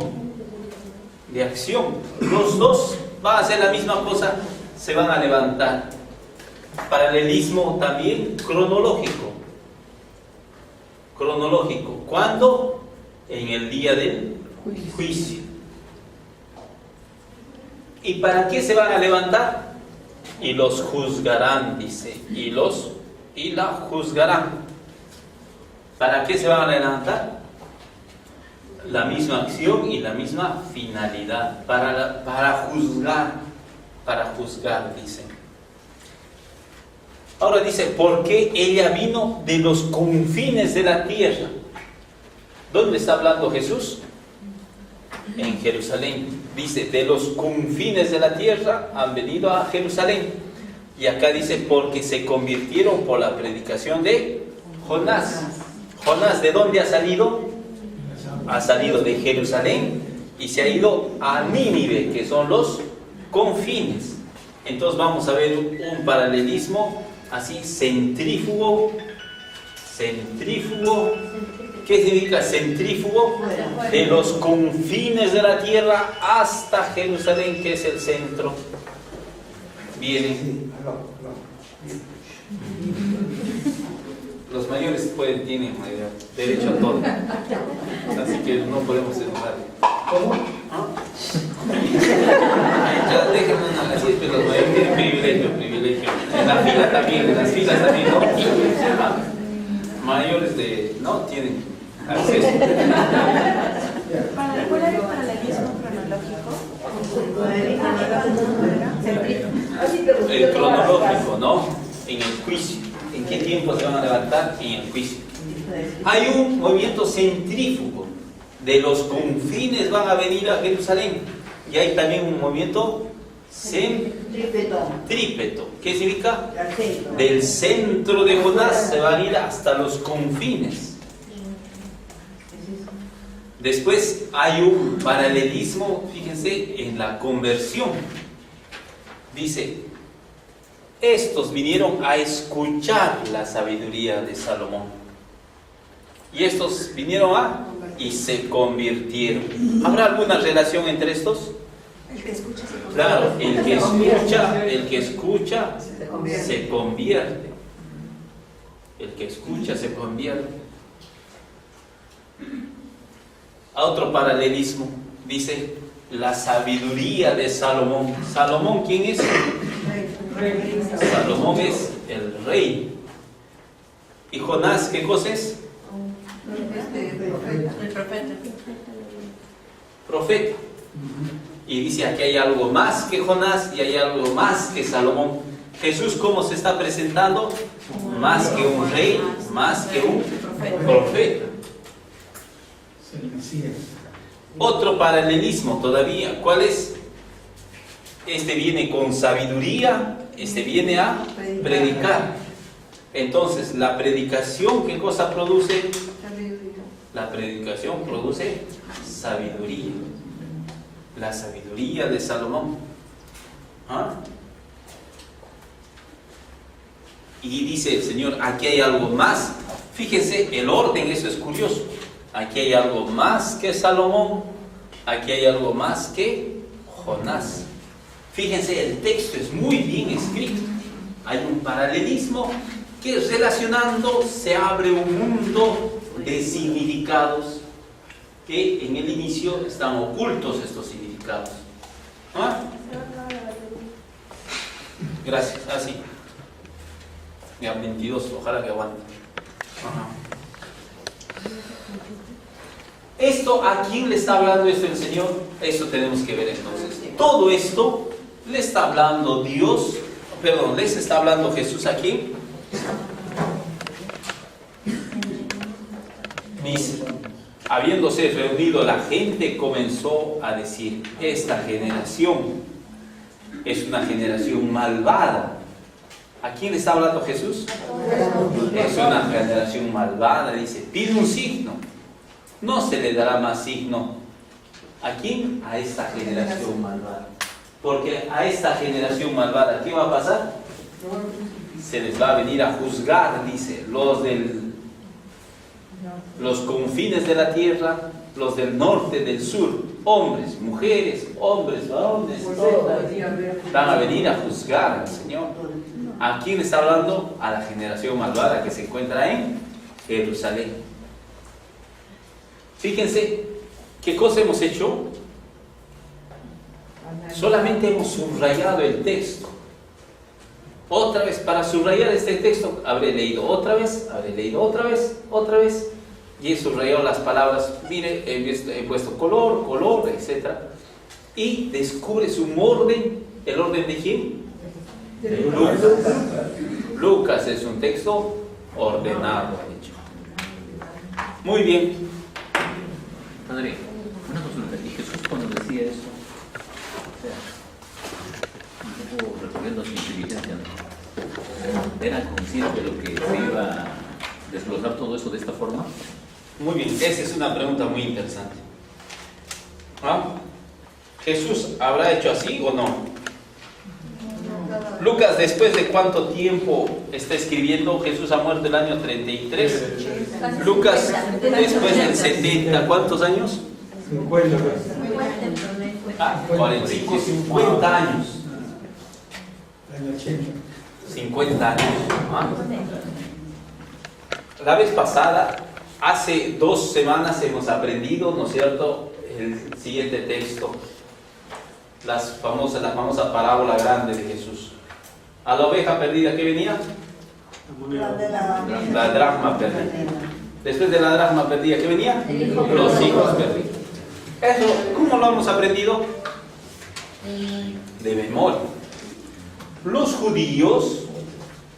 Los dos van a hacer la misma cosa, se van a levantar. Paralelismo también cronológico. ¿Cuándo? En el día del juicio. ¿Y para qué se van a levantar? Y los juzgarán, dice. Y la juzgarán. ¿Para qué se van a levantar? La misma acción y la misma finalidad. Para juzgar, dice. Ahora dice, porque ella vino de los confines de la tierra. ¿Dónde está hablando Jesús? En Jerusalén. Dice, de los confines de la tierra han venido a Jerusalén. Y acá dice, porque se convirtieron por la predicación de Jonás. ¿Jonás de dónde ha salido? Ha salido de Jerusalén y se ha ido a Nínive, que son los confines. Entonces vamos a ver un paralelismo así, centrífugo. ¿Qué significa centrífugo? De los confines de la tierra hasta Jerusalén, que es el centro. Vienen. Los mayores tienen derecho a todo. Así que no podemos enojar. ¿Cómo? Ya déjenme así, pero los mayores tienen privilegio. En las filas también, ¿no? Mayores no tienen acceso. ¿Cuál es el paralelismo cronológico? El cronológico, ¿no? En el juicio. ¿En qué tiempo se van a levantar? En el juicio. Hay un movimiento centrífugo. De los confines van a venir a Jerusalén. Y hay también un movimiento centrípeto. ¿Qué significa? Del centro de Jonás se van a ir hasta los confines. Después hay un paralelismo, fíjense, en la conversión. Dice, estos vinieron a escuchar la sabiduría de Salomón. Y estos vinieron y se convirtieron. ¿Habrá alguna relación entre estos? El que escucha se convierte. Claro, el que escucha se convierte. El que escucha se convierte. A otro paralelismo, dice, la sabiduría de Salomón. ¿Salomón quién es? Salomón es el rey. ¿Y Jonás qué cosa es? El profeta. Profeta. Y dice, aquí hay algo más que Jonás y hay algo más que Salomón. Jesús, ¿cómo se está presentando? Más que un rey, más que un profeta. Otro paralelismo todavía. ¿Cuál es? Este viene con sabiduría, este viene a predicar. Entonces, la predicación, ¿qué cosa produce? La predicación produce sabiduría. La sabiduría de Salomón. Y dice el Señor, aquí hay algo más. Fíjense, el orden, eso es curioso. Aquí hay algo más que Salomón. Aquí hay algo más que Jonás. Fíjense, el texto es muy bien escrito. Hay un paralelismo que relacionando se abre un mundo de significados que en el inicio están ocultos estos significados. Gracias, así. Ya 22, ojalá que aguante. Esto, ¿a quién le está hablando esto el Señor? Eso tenemos que ver entonces. Todo esto le está hablando Dios, perdón, les está hablando Jesús a quién. Dice, habiéndose reunido la gente, comenzó a decir, esta generación es una generación malvada. ¿A quién le está hablando Jesús? Es una generación malvada, dice, pide un signo. No se le dará más signo. ¿A quién? A esta generación malvada. Porque a esta generación malvada, ¿qué va a pasar? Se les va a venir a juzgar, dice, los confines de la tierra, los del norte, del sur, hombres, mujeres, hombres, varones, van a venir a juzgar al Señor. ¿A quién está hablando? A la generación malvada que se encuentra en Jerusalén. Fíjense, ¿qué cosa hemos hecho? Solamente hemos subrayado el texto. Otra vez, para subrayar este texto, habré leído otra vez, otra vez, y he subrayado las palabras, mire, he puesto color, etc. Y descubres un orden. ¿El orden de quién? De Lucas. Lucas es un texto ordenado, hecho. Muy bien. Padre, una consulta. ¿Y Jesús cuando decía eso? O sea, un poco recurriendo a su inteligencia, ¿no? ¿Era consciente de lo que se iba a desglosar todo eso de esta forma? Muy bien, esa es una pregunta muy interesante. ¿Jesús habrá hecho así o no? Lucas, ¿después de cuánto tiempo está escribiendo? Jesús ha muerto el año 33. Lucas, después del 70, ¿cuántos años? 50. 45, 50 años. Año 80. 50 años. La vez pasada, hace 2 semanas hemos aprendido, ¿no es cierto?, el siguiente texto. La famosa parábola grande de Jesús. A la oveja perdida, ¿qué venía? La dracma perdida. Después de la dracma perdida, ¿qué venía? Los hijos perdidos. Eso, ¿cómo lo hemos aprendido? De memoria. Los judíos,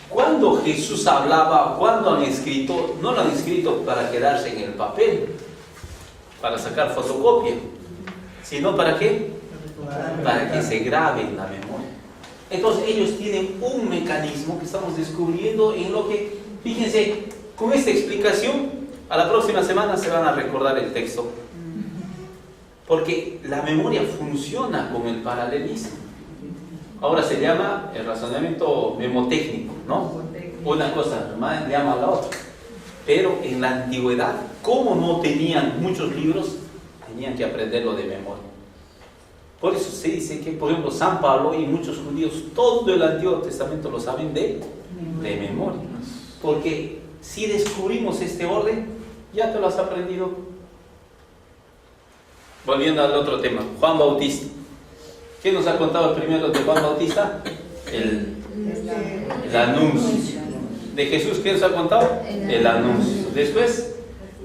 cuando Jesús hablaba, cuando han escrito, no lo han escrito para quedarse en el papel, para sacar fotocopia, sino ¿para qué? Para que se grabe en la memoria. Entonces ellos tienen un mecanismo que estamos descubriendo en lo que, fíjense, con esta explicación, a la próxima semana se van a recordar el texto. Porque la memoria funciona con el paralelismo. Ahora se llama el razonamiento memotécnico, ¿no? Una cosa llama a la otra. Pero en la antigüedad, como no tenían muchos libros, tenían que aprenderlo de memoria. Por eso se dice que, por ejemplo, San Pablo y muchos judíos, todo el Antiguo Testamento lo saben de memoria. Porque si descubrimos este orden, ya te lo has aprendido. Volviendo al otro tema, Juan Bautista. ¿Qué nos ha contado el primero de Juan Bautista? El anuncio. De Jesús, ¿qué nos ha contado? El anuncio. Después,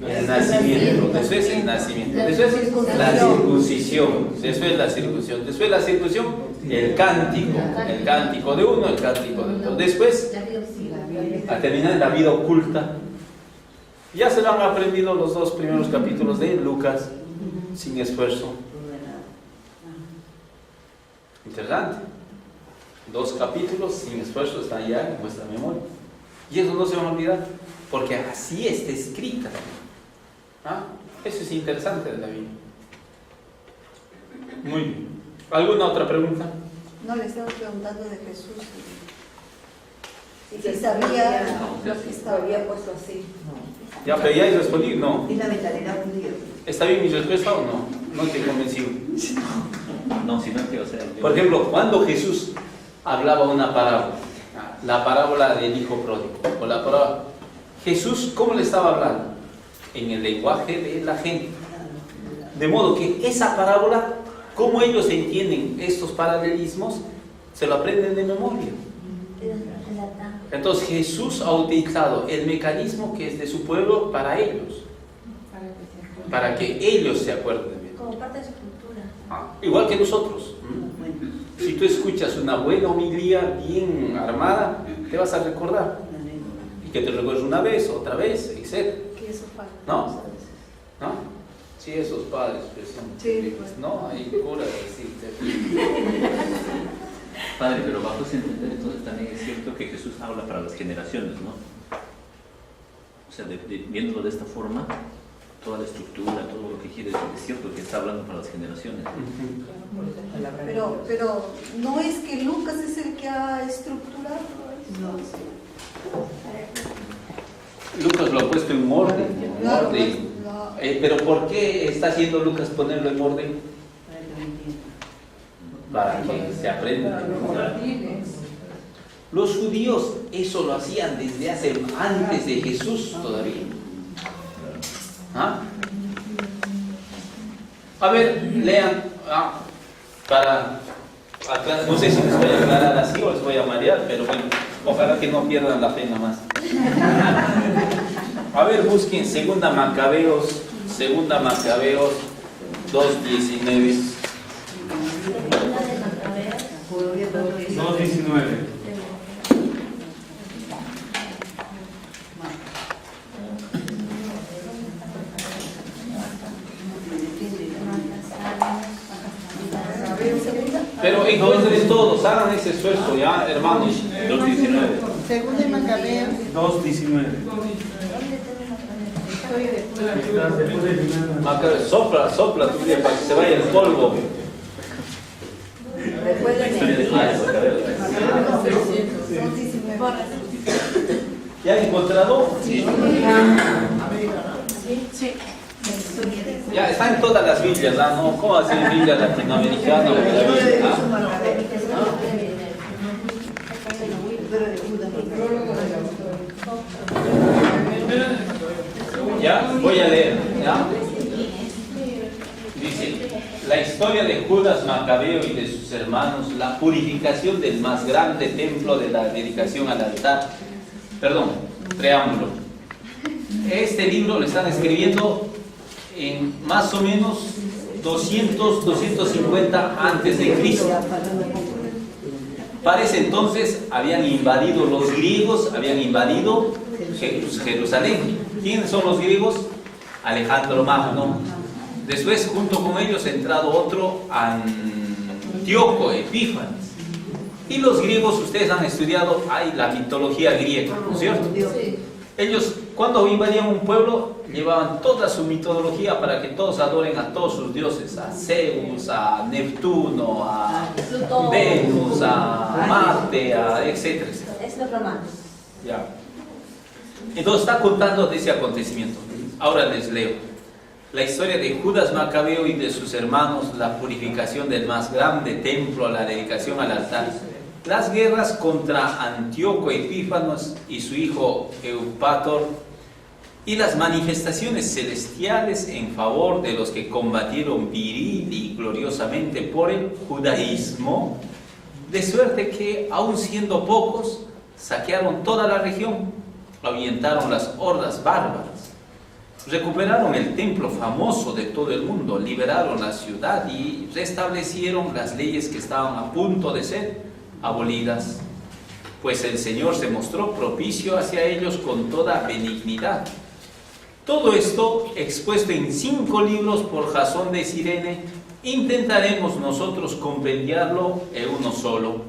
el nacimiento. Después, el nacimiento. Después, la circuncisión. Después, la circuncisión. Después, la circuncisión, el cántico. El cántico de uno, el cántico de otro. Después, a terminar en la vida oculta. Ya se lo han aprendido los 2 primeros capítulos de Lucas, sin esfuerzo. Interesante. 2 capítulos sin esfuerzo están ya en vuestra memoria. Y eso no se va a olvidar, porque así está escrita. ¿Ah? Eso es interesante de la Biblia. Muy bien. ¿Alguna otra pregunta? No, le estamos preguntando de Jesús. Si sabía lo que estaba. Había puesto así. Ya, pero ya he respondido, no. Y la mentalidad judía. ¿Está bien mi respuesta o no? No te he convencido. No, sino que, o sea, Por ejemplo, cuando Jesús hablaba una parábola, la parábola del hijo pródigo, o la parábola, Jesús, ¿cómo le estaba hablando? En el lenguaje de la gente. De modo que esa parábola, ¿cómo ellos entienden estos paralelismos? Se lo aprenden de memoria. Entonces Jesús ha utilizado el mecanismo que es de su pueblo para ellos, para que ellos se acuerden de él. Como parte de su cultura. Igual que nosotros. Si tú escuchas una buena homilía bien armada, te vas a recordar. Y que te recuerdes una vez, otra vez, etc. Que eso fue. ¿No? ¿No? Sí, esos padres, pues son terribles. No, hay cura de decirte. Padre, pero bajo ese entender entonces también es cierto que Jesús habla para las generaciones, ¿no? O sea, viéndolo de esta forma, toda la estructura, todo lo que quiere decir, es cierto que está hablando para las generaciones. Pero no es que Lucas es el que ha estructurado eso. Lucas lo ha puesto en orden. Claro, orden. no. Pero ¿por qué está haciendo Lucas ponerlo en orden? Para que se aprenda. Los judíos eso lo hacían desde antes de Jesús todavía. ¿Ah? A ver, lean. No sé si les voy a aclarar así o les voy a marear, pero bueno, ojalá que no pierdan la pena más. A ver, busquen Segunda Macabeos 2:19. 2:19. Pero encuentren todos, hagan ese esfuerzo, ¿ya, hermanos? 2:19. Según de Macabeos. 2:19. Sopla tu vida para que se vaya el polvo. La historia de Judas, ¿Ya han encontrado? sí. Ya está en todas las Biblias, ¿no? ¿Cómo así Biblia latinoamericana? Ya, voy a leer, ¿ya? Dice, la historia de Judas Macabeo y de sus hermanos, la purificación del más grande templo de la dedicación al altar. Perdón, preámbulo. Este libro lo están escribiendo en más o menos 250 antes de Cristo. Para ese entonces habían invadido los griegos, habían invadido Jerusalén. ¿Quiénes son los griegos? Alejandro Magno. Después, junto con ellos, ha entrado otro, Antíoco Epífanes. Y los griegos, ustedes han estudiado, hay la mitología griega, ¿no es cierto? Ellos, cuando invadían un pueblo, llevaban toda su mitología para que todos adoren a todos sus dioses, a Zeus, a Neptuno, a Venus, a Marte, etc. Es los romanos. Ya. Entonces está contando de ese acontecimiento. Ahora les leo. La historia de Judas Macabeo y de sus hermanos, la purificación del más grande templo, la dedicación al altar, las guerras contra Antíoco Epífanes y su hijo Eupator, y las manifestaciones celestiales en favor de los que combatieron viril y gloriosamente por el judaísmo, de suerte que, aun siendo pocos, saquearon toda la región, ahuyentaron las hordas bárbaras, recuperaron el templo famoso de todo el mundo, liberaron la ciudad y restablecieron las leyes que estaban a punto de ser abolidas, pues el Señor se mostró propicio hacia ellos con toda benignidad. Todo esto expuesto en 5 libros por Jasón de Cirene, intentaremos nosotros compendiarlo en uno solo,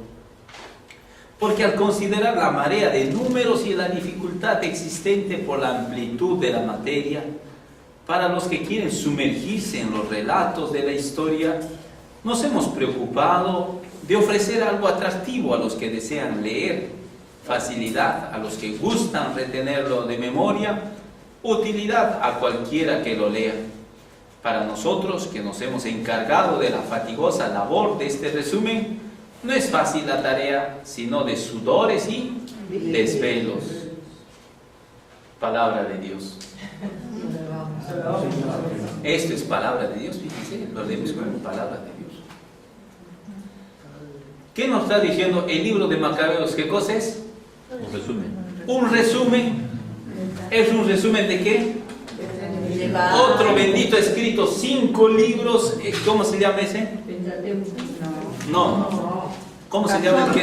porque al considerar la marea de números y la dificultad existente por la amplitud de la materia, para los que quieren sumergirse en los relatos de la historia, nos hemos preocupado de ofrecer algo atractivo a los que desean leer, facilidad a los que gustan retenerlo de memoria, utilidad a cualquiera que lo lea. Para nosotros, que nos hemos encargado de la fatigosa labor de este resumen, no es fácil la tarea, sino de sudores y desvelos. Palabra de Dios. Esto es palabra de Dios, fíjense, lo leemos como palabra de Dios. ¿Qué nos está diciendo el libro de Macabeos? ¿Qué cosa es? Un resumen. Un resumen. ¿Es un resumen de qué? Otro bendito escrito, 5 libros. ¿Cómo se llama ese? No. ¿Cómo se llama el que